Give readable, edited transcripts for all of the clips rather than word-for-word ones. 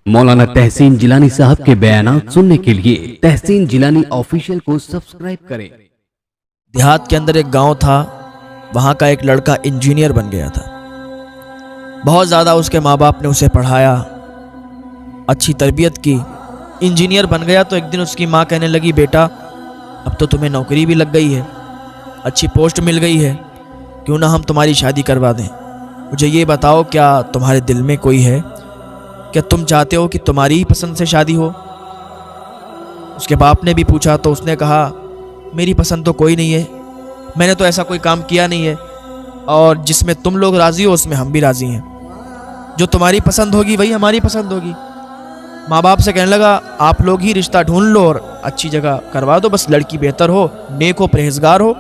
مولانا تحسین جیلانی صاحب کے بیانات سننے کے لیے تحسین جیلانی آفیشیل کو سبسکرائب کریں۔ دیہات کے اندر ایک گاؤں تھا، وہاں کا ایک لڑکا انجینئر بن گیا تھا۔ بہت زیادہ اس کے ماں باپ نے اسے پڑھایا، اچھی تربیت کی، انجینئر بن گیا۔ تو ایک دن اس کی ماں کہنے لگی، بیٹا اب تو تمہیں نوکری بھی لگ گئی ہے، اچھی پوسٹ مل گئی ہے، کیوں نہ ہم تمہاری شادی کروا دیں؟ مجھے یہ بتاؤ، کیا تمہارے دل میں کوئی ہے؟ کیا تم چاہتے ہو کہ تمہاری ہی پسند سے شادی ہو؟ اس کے باپ نے بھی پوچھا تو اس نے کہا، میری پسند تو کوئی نہیں ہے، میں نے تو ایسا کوئی کام کیا نہیں ہے، اور جس میں تم لوگ راضی ہو اس میں ہم بھی راضی ہیں، جو تمہاری پسند ہوگی وہی ہماری پسند ہوگی۔ ماں باپ سے کہنے لگا، آپ لوگ ہی رشتہ ڈھونڈ لو اور اچھی جگہ کروا دو، بس لڑکی بہتر ہو، نیک ہو، پرہیزگار ہو۔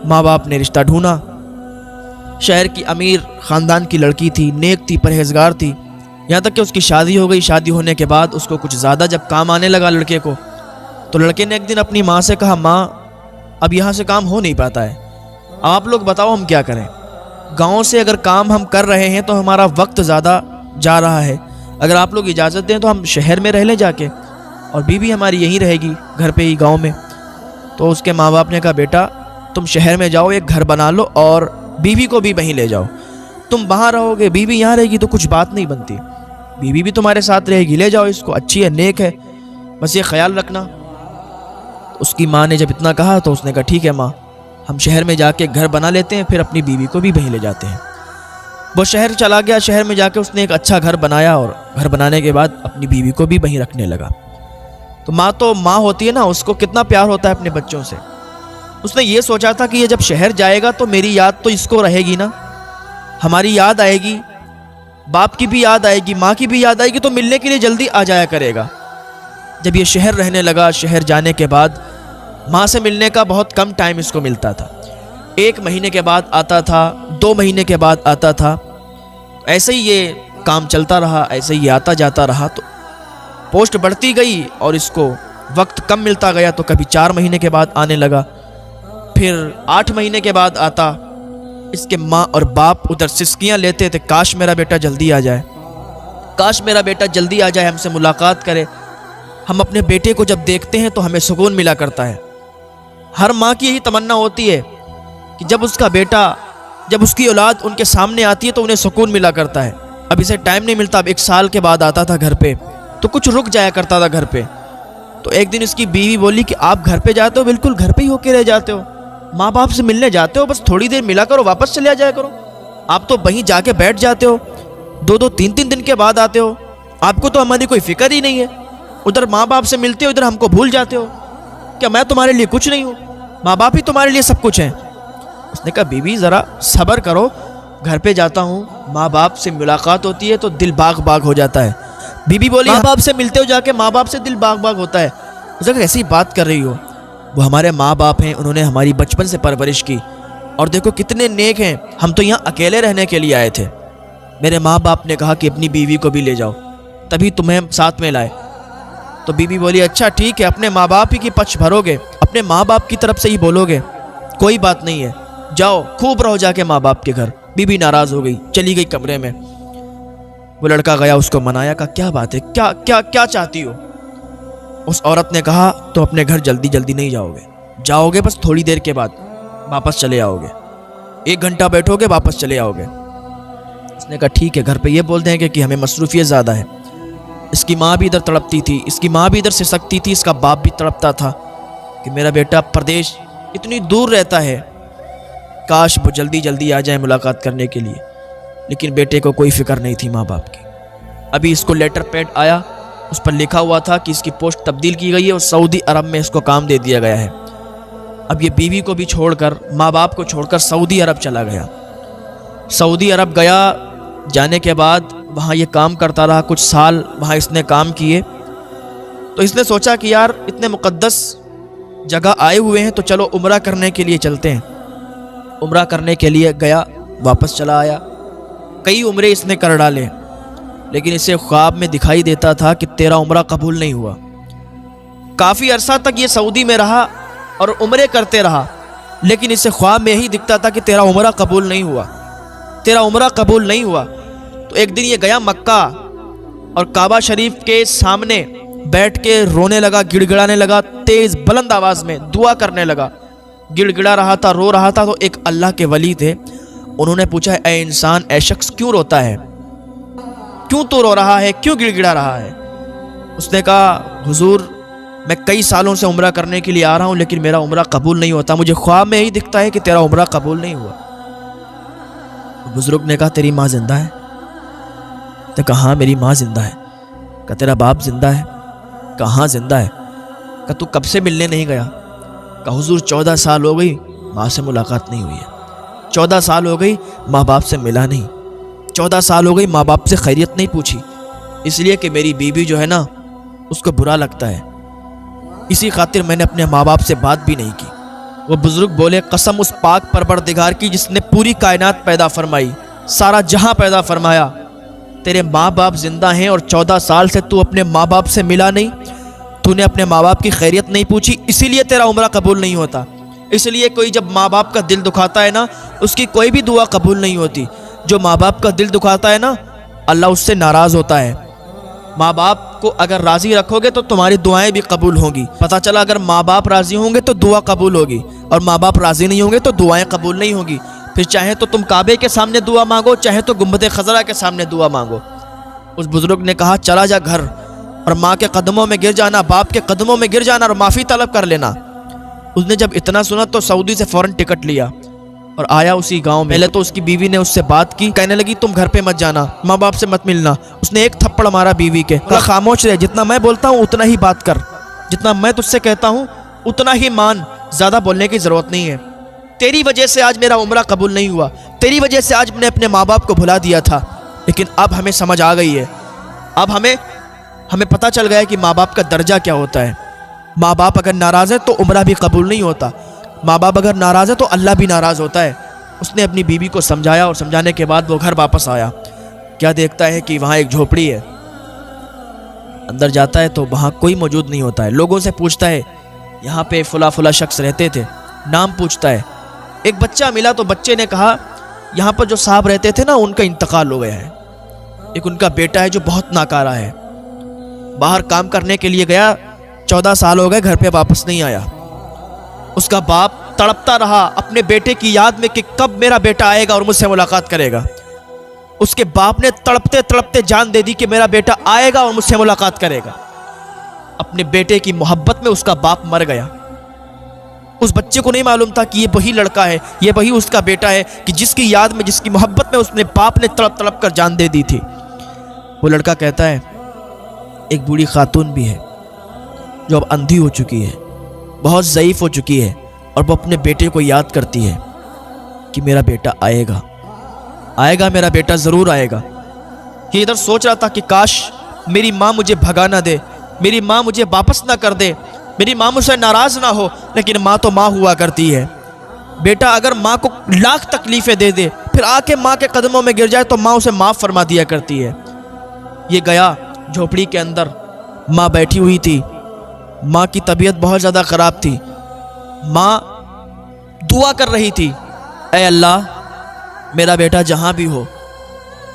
ماں باپ نے رشتہ ڈھونڈا، شہر کی امیر خاندان کی لڑکی تھی، نیک تھی، پرہیزگار تھی، یہاں تک کہ اس کی شادی ہو گئی۔ شادی ہونے کے بعد اس کو کچھ زیادہ جب کام آنے لگا لڑکے کو، تو لڑکے نے ایک دن اپنی ماں سے کہا، ماں اب یہاں سے کام ہو نہیں پاتا ہے، آپ لوگ بتاؤ ہم کیا کریں؟ گاؤں سے اگر کام ہم کر رہے ہیں تو ہمارا وقت زیادہ جا رہا ہے، اگر آپ لوگ اجازت دیں تو ہم شہر میں رہ لیں جا کے، اور بیوی ہماری یہیں رہے گی گھر پہ ہی گاؤں میں۔ تو اس کے ماں باپ نے کہا، بیٹا تم شہر میں جاؤ، ایک گھر بنا لو اور بیوی کو بھی وہیں لے جاؤ، تم وہاں رہو گے، بیوی یہاں رہے گی تو کچھ بات نہیں بنتی، بیوی بھی تمہارے ساتھ رہے گی، لے جاؤ اس کو، اچھی ہے، نیک ہے، بس یہ خیال رکھنا۔ اس کی ماں نے جب اتنا کہا تو اس نے کہا، ٹھیک ہے ماں، ہم شہر میں جا کے گھر بنا لیتے ہیں، پھر اپنی بیوی کو بھی وہیں لے جاتے ہیں۔ وہ شہر چلا گیا، شہر میں جا کے اس نے ایک اچھا گھر بنایا، اور گھر بنانے کے بعد اپنی بیوی کو بھی وہیں رکھنے لگا۔ تو ماں ہوتی ہے نا، اس کو کتنا پیار ہوتا ہے اپنے بچوں سے۔ اس نے یہ سوچا تھا کہ یہ جب شہر جائے گا تو میری یاد تو اس کو رہے گی نا، ہماری یاد آئے گی، باپ کی بھی یاد آئے گی، ماں کی بھی یاد آئے گی، تو ملنے کے لیے جلدی آ جایا کرے گا۔ جب یہ شہر رہنے لگا، شہر جانے کے بعد ماں سے ملنے کا بہت کم ٹائم اس کو ملتا تھا، 1 مہینے کے بعد آتا تھا، 2 مہینے کے بعد آتا تھا، ایسے ہی یہ کام چلتا رہا، ایسے ہی آتا جاتا رہا، تو پوسٹ بڑھتی گئی اور اس کو وقت کم ملتا گیا، تو کبھی 4 مہینے کے بعد آنے لگا، پھر 8 مہینے کے بعد آتا۔ اس کے ماں اور باپ ادھر سسکیاں لیتے تھے، کاش میرا بیٹا جلدی آ جائے، کاش میرا بیٹا جلدی آ جائے، ہم سے ملاقات کرے، ہم اپنے بیٹے کو جب دیکھتے ہیں تو ہمیں سکون ملا کرتا ہے۔ ہر ماں کی یہی تمنا ہوتی ہے کہ جب اس کا بیٹا، جب اس کی اولاد ان کے سامنے آتی ہے تو انہیں سکون ملا کرتا ہے۔ اب اسے ٹائم نہیں ملتا، اب 1 سال کے بعد آتا تھا گھر پہ، تو کچھ رک جایا کرتا تھا گھر پہ۔ تو ایک دن اس کی بیوی بولی کہ آپ گھر پہ جاتے ہو، بالکل گھر پہ ہی ہو کے رہ جاتے ہو، ماں باپ سے ملنے جاتے ہو، بس تھوڑی دیر ملا کرو، واپس چلے جایا کرو، آپ تو وہیں جا کے بیٹھ جاتے ہو، 2-2 3-3 دن کے بعد آتے ہو، آپ کو تو ہماری کوئی فکر ہی نہیں ہے، ادھر ماں باپ سے ملتے ہو، ادھر ہم کو بھول جاتے ہو، کیا میں تمہارے لیے کچھ نہیں ہوں؟ ماں باپ ہی تمہارے لیے سب کچھ ہیں۔ اس نے کہا، بیوی ذرا صبر کرو، گھر پہ جاتا ہوں، ماں باپ سے ملاقات ہوتی ہے تو دل باغ باغ ہو جاتا ہے۔ بیوی بولی، ماں باپ سے ملتے ہو جا کے، ماں باپ سے دل باغ باغ ہوتا ہے؟ اس نے کہا، ایسی بات کر رہی ہو، وہ ہمارے ماں باپ ہیں، انہوں نے ہماری بچپن سے پرورش کی، اور دیکھو کتنے نیک ہیں، ہم تو یہاں اکیلے رہنے کے لیے آئے تھے، میرے ماں باپ نے کہا کہ اپنی بیوی کو بھی لے جاؤ، تبھی تمہیں ساتھ میں لائے۔ تو بیوی بولی، اچھا ٹھیک ہے، اپنے ماں باپ ہی کی پچھ بھرو گے، اپنے ماں باپ کی طرف سے ہی بولو گے، کوئی بات نہیں ہے، جاؤ خوب رہو جا کے ماں باپ کے گھر۔ بیوی ناراض ہو گئی، چلی گئی کمرے میں۔ وہ لڑکا گیا، اس کو منایا، کہا، کیا بات ہے، کیا کیا کیا چاہتی ہو؟ اس عورت نے کہا، تو اپنے گھر جلدی جلدی نہیں جاؤ گے، بس تھوڑی دیر کے بعد واپس چلے آؤ گے، 1 گھنٹہ بیٹھو گے، واپس چلے آؤ گے۔ اس نے کہا، ٹھیک ہے، گھر پہ یہ بول دیں گے کہ ہمیں مصروفیت زیادہ ہے۔ اس کی ماں بھی ادھر تڑپتی تھی، اس کی ماں بھی ادھر سے سکتی تھی، اس کا باپ بھی تڑپتا تھا کہ میرا بیٹا پردیش اتنی دور رہتا ہے، کاش وہ جلدی جلدی آ جائے ملاقات کرنے کے لیے، لیکن بیٹے کو کوئی فکر نہیں تھی ماں باپ کی۔ ابھی اس کو لیٹر پیڈ آیا، اس پر لکھا ہوا تھا کہ اس کی پوسٹ تبدیل کی گئی ہے اور سعودی عرب میں اس کو کام دے دیا گیا ہے۔ اب یہ بیوی کو بھی چھوڑ کر، ماں باپ کو چھوڑ کر سعودی عرب چلا گیا۔ سعودی عرب گیا، جانے کے بعد وہاں یہ کام کرتا رہا، کچھ سال وہاں اس نے کام کیے، تو اس نے سوچا کہ یار اتنے مقدس جگہ آئے ہوئے ہیں تو چلو عمرہ کرنے کے لیے چلتے ہیں۔ عمرہ کرنے کے لیے گیا، واپس چلا آیا، کئی عمرے اس نے کر ڈالے، لیکن اسے خواب میں دکھائی دیتا تھا کہ تیرا عمرہ قبول نہیں ہوا۔ کافی عرصہ تک یہ سعودی میں رہا اور عمرے کرتے رہا، لیکن اسے خواب میں یہی دکھتا تھا کہ تیرا عمرہ قبول نہیں ہوا، تیرا عمرہ قبول نہیں ہوا۔ تو ایک دن یہ گیا مکہ، اور کعبہ شریف کے سامنے بیٹھ کے رونے لگا, گڑ لگا, تیز بلند آواز میں دعا کرنے لگا. گڑ رہا تھا, رو رہا تھا. تو ایک اللہ کے ولی تھے, انہوں نے پوچھا اے انسان, اے شخص کیوں روتا ہے, کیوں تو رو رہا ہے, کیوں گڑ رہا ہے؟ اس نے کہا حضور میں کئی سالوں سے عمرہ کرنے کے لیے آ رہا ہوں لیکن میرا عمرہ قبول نہیں ہوتا, مجھے خواب میں ہی دکھتا ہے کہ تیرا عمرہ قبول نہیں ہوا. بزرگ نے کہا تیری ماں زندہ ہے؟ تو کہا ہاں میری ماں زندہ ہے. کہا تیرا باپ زندہ ہے؟ کہا ہاں زندہ ہے. کہا تو کب سے ملنے نہیں گیا؟ کہا حضور 14 سال ہو گئی ماں سے ملاقات نہیں ہوئی ہے, 14 سال ہو گئی ماں باپ سے ملا نہیں, 14 سال ہو گئی ماں باپ سے خیریت نہیں پوچھی, اس لیے کہ میری بیوی جو ہے نا اس کو برا لگتا ہے, اسی خاطر میں نے اپنے ماں باپ سے بات بھی نہیں کی. وہ بزرگ بولے قسم اس پاک پروردگار کی جس نے پوری کائنات پیدا فرمائی, سارا جہاں پیدا فرمایا, تیرے ماں باپ زندہ ہیں اور 14 سال سے تو اپنے ماں باپ سے ملا نہیں, تو نے اپنے ماں باپ کی خیریت نہیں پوچھی, اسی لیے تیرا عمرہ قبول نہیں ہوتا. اس لیے کوئی جب ماں باپ کا دل دکھاتا ہے نا اس کی کوئی بھی دعا قبول نہیں ہوتی. جو ماں باپ کا دل دکھاتا ہے نا اللہ اس سے ناراض ہوتا ہے. ماں باپ کو اگر راضی رکھو گے تو تمہاری دعائیں بھی قبول ہوں گی. پتہ چلا اگر ماں باپ راضی ہوں گے تو دعا قبول ہوگی, اور ماں باپ راضی نہیں ہوں گے تو دعائیں قبول نہیں ہوں گی. پھر چاہے تو تم کعبے کے سامنے دعا مانگو, چاہے تو گنبد خضرا کے سامنے دعا مانگو. اس بزرگ نے کہا چلا جا گھر اور ماں کے قدموں میں گر جانا, باپ کے قدموں میں گر جانا اور معافی طلب کر لینا. اس نے جب اتنا سنا تو سعودی سے فوراً ٹکٹ لیا اور آیا اسی گاؤں میں. پہلے تو اس کی بیوی نے اس سے بات کی, کہنے لگی تم گھر پہ مت جانا, ماں باپ سے مت ملنا. اس نے ایک تھپڑ مارا بیوی کے, کہا خاموش رہ, جتنا میں بولتا ہوں اتنا ہی بات کر, جتنا میں تجھ سے کہتا ہوں اتنا ہی مان, زیادہ بولنے کی ضرورت نہیں ہے. تیری وجہ سے آج میرا عمرہ قبول نہیں ہوا, تیری وجہ سے آج میں نے اپنے ماں باپ کو بھلا دیا تھا, لیکن اب ہمیں سمجھ آ گئی ہے, اب ہمیں پتہ چل گیا کہ ماں باپ کا درجہ کیا ہوتا ہے. ماں باپ اگر ناراض ہے تو عمرہ بھی قبول نہیں ہوتا, ماں باپ اگر ناراض ہے تو اللہ بھی ناراض ہوتا ہے. اس نے اپنی بیوی کو سمجھایا اور سمجھانے کے بعد وہ گھر واپس آیا. کیا دیکھتا ہے کہ وہاں ایک جھوپڑی ہے, اندر جاتا ہے تو وہاں کوئی موجود نہیں ہوتا ہے. لوگوں سے پوچھتا ہے یہاں پہ فلاں شخص رہتے تھے, نام پوچھتا ہے. ایک بچہ ملا تو بچے نے کہا یہاں پر جو صاحب رہتے تھے نا ان کا انتقال ہو گیا ہے, ایک ان کا بیٹا ہے جو بہت ناکارہ ہے, باہر کام کرنے کے لیے گیا, 14 سال ہو گئے گھر پہ واپس نہیں آیا. اس کا باپ تڑپتا رہا اپنے بیٹے کی یاد میں کہ کب میرا بیٹا آئے گا اور مجھ سے ملاقات کرے گا. اس کے باپ نے تڑپتے تڑپتے جان دے دی کہ میرا بیٹا آئے گا اور مجھ سے ملاقات کرے گا. اپنے بیٹے کی محبت میں اس کا باپ مر گیا. اس بچے کو نہیں معلوم تھا کہ یہ وہی لڑکا ہے, یہ وہی اس کا بیٹا ہے کہ جس کی یاد میں, جس کی محبت میں اس نے باپ نے تڑپ تڑپ کر جان دے دی تھی. وہ لڑکا کہتا ہے ایک بوڑھی خاتون بھی ہے جو اب اندھی ہو چکی ہے, بہت ضعیف ہو چکی ہے, اور وہ اپنے بیٹے کو یاد کرتی ہے کہ میرا بیٹا آئے گا, میرا بیٹا ضرور آئے گا. یہ ادھر سوچ رہا تھا کہ کاش میری ماں مجھے بھگا نہ دے, میری ماں مجھے واپس نہ کر دے, میری ماں مجھ سے ناراض نہ ہو, لیکن ماں تو ماں ہوا کرتی ہے. بیٹا اگر ماں کو لاکھ تکلیفیں دے دے پھر آ کے ماں کے قدموں میں گر جائے تو ماں اسے معاف فرما دیا کرتی ہے. یہ گیا جھوپڑی کے اندر, ماں بیٹھی ہوئی تھی, ماں کی طبیعت بہت زیادہ خراب تھی. ماں دعا کر رہی تھی اے اللہ میرا بیٹا جہاں بھی ہو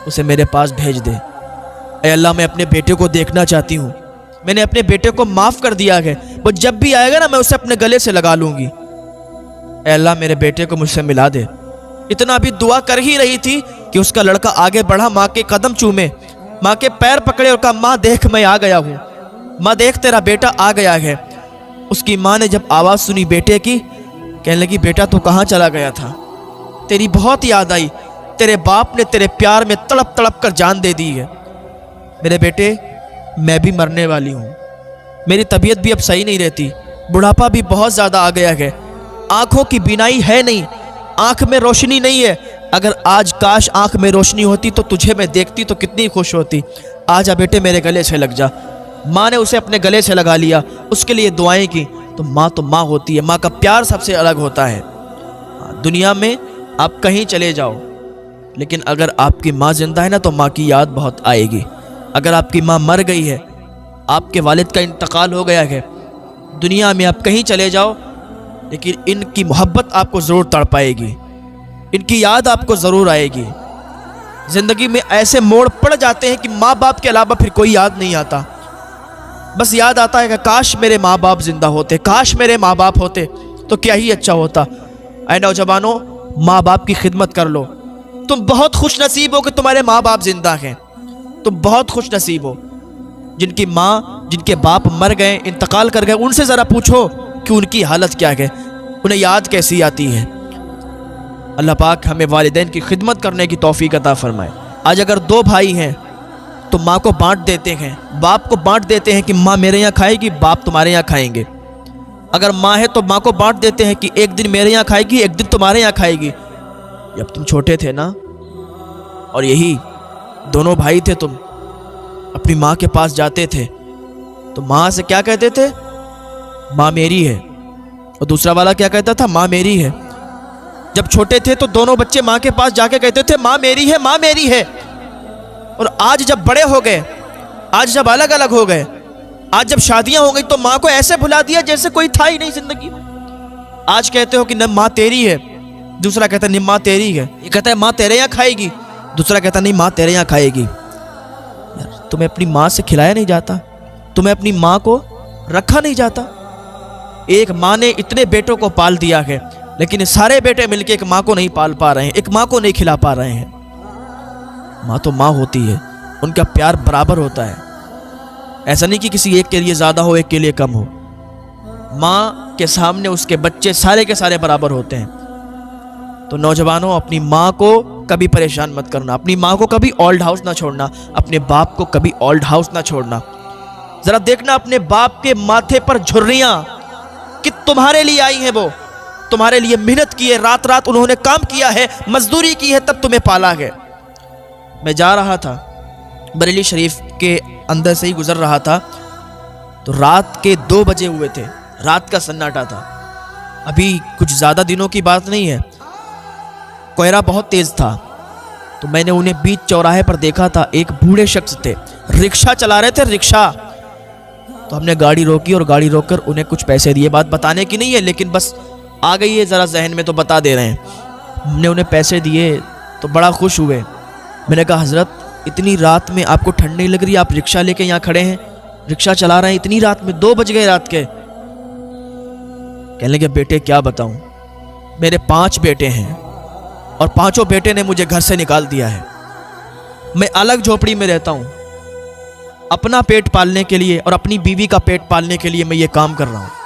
اسے میرے پاس بھیج دے, اے اللہ میں اپنے بیٹے کو دیکھنا چاہتی ہوں, میں نے اپنے بیٹے کو معاف کر دیا ہے, وہ جب بھی آئے گا نا میں اسے اپنے گلے سے لگا لوں گی, اے اللہ میرے بیٹے کو مجھ سے ملا دے. اتنا بھی دعا کر ہی رہی تھی کہ اس کا لڑکا آگے بڑھا, ماں کے قدم چومے, ماں کے پیر پکڑے اور کہا ماں دیکھ میں آ گیا ہوں, ماں دیکھ تیرا بیٹا آ گیا ہے. اس کی ماں نے جب آواز سنی بیٹے کی, کہنے لگی بیٹا تو کہاں چلا گیا تھا, تیری بہت یاد آئی, تیرے باپ نے تیرے پیار میں تڑپ تڑپ کر جان دے دی ہے. میرے بیٹے میں بھی مرنے والی ہوں, میری طبیعت بھی اب صحیح نہیں رہتی, بڑھاپا بھی بہت زیادہ آ گیا ہے, آنکھوں کی بینائی ہے نہیں, آنکھ میں روشنی نہیں ہے. اگر آج کاش آنکھ میں روشنی ہوتی تو تجھے میں دیکھتی تو کتنی خوش ہوتی. آجا بیٹے میرے گلے سے لگ جا. ماں نے اسے اپنے گلے سے لگا لیا, اس کے لیے دعائیں کی. تو ماں ہوتی ہے, ماں کا پیار سب سے الگ ہوتا ہے. دنیا میں آپ کہیں چلے جاؤ لیکن اگر آپ کی ماں زندہ ہے نا تو ماں کی یاد بہت آئے گی. اگر آپ کی ماں مر گئی ہے, آپ کے والد کا انتقال ہو گیا ہے, دنیا میں آپ کہیں چلے جاؤ لیکن ان کی محبت آپ کو ضرور تڑپائے گی, ان کی یاد آپ کو ضرور آئے گی. زندگی میں ایسے موڑ پڑ جاتے ہیں کہ ماں باپ کے علاوہ پھر کوئی یاد نہیں آتا، بس یاد آتا ہے کہ کاش میرے ماں باپ زندہ ہوتے، کاش میرے ماں باپ ہوتے تو کیا ہی اچھا ہوتا۔ اے نوجوانوں، ماں باپ کی خدمت کر لو، تم بہت خوش نصیب ہو کہ تمہارے ماں باپ زندہ ہیں، تم بہت خوش نصیب ہو۔ جن کی ماں، جن کے باپ مر گئے، انتقال کر گئے، ان سے ذرا پوچھو کہ ان کی حالت کیا ہے، انہیں یاد کیسی آتی ہے۔ اللہ پاک ہمیں والدین کی خدمت کرنے کی توفیق عطا فرمائے۔ آج اگر دو بھائی ہیں تو ماں کو بانٹ دیتے ہیں، باپ کو بانٹ دیتے ہیں کہ ماں میرے یہاں کھائے گی، باپ تمہارے یہاں کھائیں گے۔ اگر ماں ہے تو ماں کو بانٹ دیتے ہیں کہ ایک دن میرے یہاں کھائے گی، ایک دن تمہارے یہاں کھائے گی۔ جب تم چھوٹے تھے نا، اور یہی دونوں بھائی تھے، تم اپنی ماں کے پاس جاتے تھے تو ماں سے کیا کہتے تھے؟ ماں میری ہے۔ اور دوسرا والا کیا کہتا تھا؟ ماں میری ہے۔ جب چھوٹے تھے تو دونوں بچے ماں کے پاس جا کے کہتے تھے ماں میری ہے، ماں میری ہے۔ اور آج جب بڑے ہو گئے، آج جب الگ الگ ہو گئے، آج جب شادیاں ہو گئی تو ماں کو ایسے بھلا دیا جیسے کوئی تھا ہی نہیں زندگی میں۔ آج کہتے ہو کہ نہ ماں تیری ہے، دوسرا کہتا ہے نہیں ماں تیری ہے، یہ کہتا ہے ماں تیرے یہاں کھائے گی، دوسرا کہتا نہیں ماں تیرے یہاں کھائے گی۔ یار تمہیں اپنی ماں سے کھلایا نہیں جاتا، تمہیں اپنی ماں کو رکھا نہیں جاتا۔ ایک ماں نے اتنے بیٹوں کو پال دیا ہے، لیکن سارے بیٹے مل کے ایک ماں کو نہیں پال پا رہے ہیں، ایک ماں کو نہیں کھلا پا رہے ہیں۔ ماں تو ماں ہوتی ہے، ان کا پیار برابر ہوتا ہے، ایسا نہیں کہ کسی ایک کے لیے زیادہ ہو، ایک کے لیے کم ہو۔ ماں کے سامنے اس کے بچے سارے کے سارے برابر ہوتے ہیں۔ تو نوجوانوں، اپنی ماں کو کبھی پریشان مت کرنا، اپنی ماں کو کبھی اولڈ ہاؤس نہ چھوڑنا، اپنے باپ کو کبھی اولڈ ہاؤس نہ چھوڑنا۔ ذرا دیکھنا اپنے باپ کے ماتھے پر جھریاں کہ تمہارے لیے آئی ہیں، وہ تمہارے لیے محنت کی ہے، رات رات انہوں نے کام کیا ہے، مزدوری کی ہے، تب تمہیں پالا ہے۔ میں جا رہا تھا بریلی شریف کے اندر سے ہی گزر رہا تھا تو رات کے 2 بجے ہوئے تھے، رات کا سناٹا تھا، ابھی کچھ زیادہ دنوں کی بات نہیں ہے، کوہرا بہت تیز تھا۔ تو میں نے انہیں بیچ چوراہے پر دیکھا تھا، ایک بوڑھے شخص تھے، رکشہ چلا رہے تھے، رکشہ۔ تو ہم نے گاڑی روکی اور گاڑی روک کر انہیں کچھ پیسے دیے، بات بتانے کی نہیں ہے لیکن بس آ گئی ہے ذرا ذہن میں تو بتا دے رہے ہیں۔ ہم نے انہیں پیسے دیے تو بڑا خوش ہوئے۔ میں نے کہا حضرت اتنی رات میں آپ کو ٹھنڈ نہیں لگ رہی؟ آپ رکشہ لے کے یہاں کھڑے ہیں، رکشہ چلا رہے ہیں اتنی رات میں، 2 بج گئے رات کے۔ کہنے لگے بیٹے کیا بتاؤں، میرے 5 بیٹے ہیں اور 5 بیٹے نے مجھے گھر سے نکال دیا ہے، میں الگ جھوپڑی میں رہتا ہوں، اپنا پیٹ پالنے کے لیے اور اپنی بیوی کا پیٹ پالنے کے لیے میں یہ کام کر رہا ہوں۔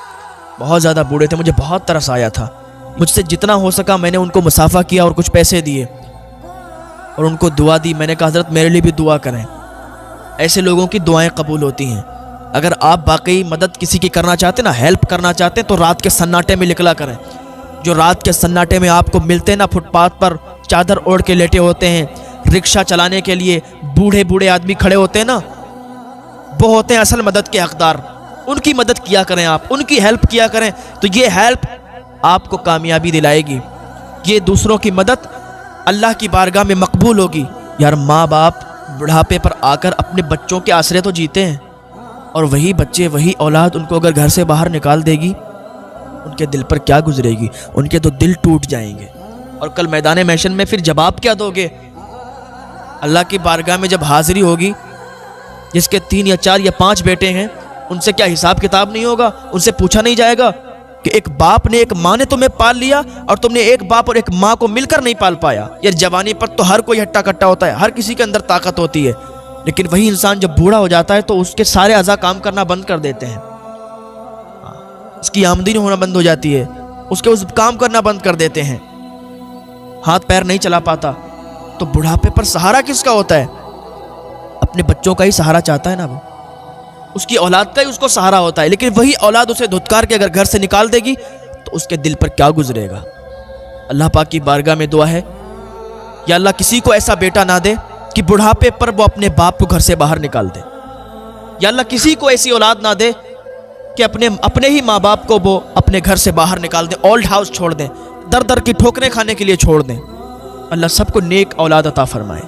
بہت زیادہ بوڑھے تھے، مجھے بہت ترس آیا تھا، مجھ سے جتنا ہو سکا میں نے ان کو مسافہ کیا اور کچھ پیسے دیے اور ان کو دعا دی۔ میں نے کہا حضرت میرے لیے بھی دعا کریں، ایسے لوگوں کی دعائیں قبول ہوتی ہیں۔ اگر آپ واقعی مدد کسی کی کرنا چاہتے ہیں نا، ہیلپ کرنا چاہتے ہیں تو رات کے سناٹے میں نکلا کریں۔ جو رات کے سناٹے میں آپ کو ملتے ہیں نا، فٹ پاتھ پر چادر اوڑھ کے لیٹے ہوتے ہیں، رکشہ چلانے کے لیے بوڑھے بوڑھے آدمی کھڑے ہوتے ہیں نا، وہ ہوتے ہیں اصل مدد کے حقدار۔ ان کی مدد کیا کریں، آپ ان کی ہیلپ کیا کریں تو یہ ہیلپ آپ کو کامیابی دلائے گی، یہ دوسروں کی مدد اللہ کی بارگاہ میں مقبول ہوگی۔ یار ماں باپ بڑھاپے پر آ کر اپنے بچوں کے آسرے تو جیتے ہیں، اور وہی بچے، وہی اولاد ان کو اگر گھر سے باہر نکال دے گی، ان کے دل پر کیا گزرے گی؟ ان کے تو دل ٹوٹ جائیں گے، اور کل میدان محشر میں پھر جواب کیا دو گے؟ اللہ کی بارگاہ میں جب حاضری ہوگی، جس کے 3 یا 4 یا 5 بیٹے ہیں، ان سے کیا حساب کتاب نہیں ہوگا؟ ان سے پوچھا نہیں جائے گا کہ ایک باپ نے، ایک ماں نے تمہیں پال لیا اور تم نے ایک باپ اور ایک ماں کو مل کر نہیں پال پایا؟ یار جوانی پر تو ہر کوئی ہٹا کٹا ہوتا ہے، ہر کسی کے اندر طاقت ہوتی ہے، لیکن وہی انسان جب بوڑھا ہو جاتا ہے تو اس کے سارے اعضاء کام کرنا بند کر دیتے ہیں، اس کی آمدنی ہونا بند ہو جاتی ہے، اس کے کام کرنا بند کر دیتے ہیں، ہاتھ پیر نہیں چلا پاتا۔ تو بڑھاپے پر سہارا کس کا ہوتا ہے؟ اپنے بچوں کا ہی سہارا چاہتا ہے نا، وہ اس کی اولاد کا ہی اس کو سہارا ہوتا ہے، لیکن وہی اولاد اسے دھتکار کے اگر گھر سے نکال دے گی تو اس کے دل پر کیا گزرے گا؟ اللہ پاک کی بارگاہ میں دعا ہے، یا اللہ کسی کو ایسا بیٹا نہ دے کہ بڑھاپے پر وہ اپنے باپ کو گھر سے باہر نکال دے، یا اللہ کسی کو ایسی اولاد نہ دے کہ اپنے ہی ماں باپ کو وہ اپنے گھر سے باہر نکال دیں، اولڈ ہاؤس چھوڑ دیں، در در کی ٹھوکریں کھانے کے لیے چھوڑ دیں۔ اللہ سب کو نیک اولاد عطا فرمائے۔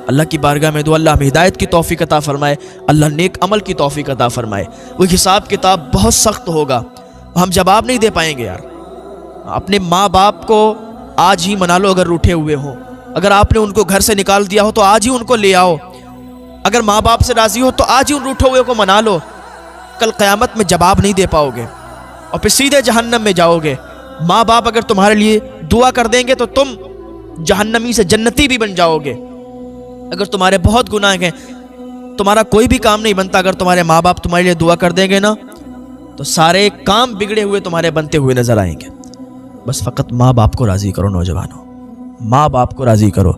اللہ کی بارگاہ میں دعا، اللہ ہمیں ہدایت کی توفیق عطا فرمائے، اللہ نیک عمل کی توفیق عطا فرمائے۔ وہ حساب کتاب بہت سخت ہوگا، ہم جواب نہیں دے پائیں گے۔ یار اپنے ماں باپ کو آج ہی منا لو اگر روٹھے ہوئے ہوں، اگر آپ نے ان کو گھر سے نکال دیا ہو تو آج ہی ان کو لے آؤ. اگر ماں باپ سے راضی ہو تو آج ہی ان روٹھے ہوئے کو منا لو. کل قیامت میں جواب نہیں دے پاؤ گے اور پھر سیدھے جہنم میں جاؤ گے. ماں باپ اگر تمہارے لیے دعا کر دیں گے تو تم جہنمی سے جنتی بھی بن جاؤ گے. اگر تمہارے بہت گناہ ہیں، تمہارا کوئی بھی کام نہیں بنتا، اگر تمہارے ماں باپ تمہارے لیے دعا کر دیں گے نا تو سارے کام بگڑے ہوئے تمہارے بنتے ہوئے نظر آئیں گے. بس فقط ماں باپ کو راضی کرو نوجوانوں، ماں باپ کو راضی کرو.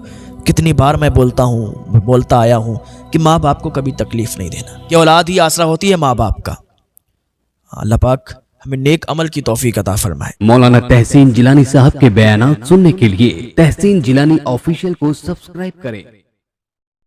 کتنی بار میں بولتا آیا ہوں کہ ماں باپ کو کبھی تکلیف نہیں دینا. یہ اولاد ہی آسرا ہوتی ہے ماں باپ کا. اللہ پاک ہمیں نیک عمل کی توفیق عطا فرمائے. مولانا تحسین جیلانی صاحب کے بیانات سننے کے لیے تحسین جیلانی آفیشیل کو سبسکرائب کریں.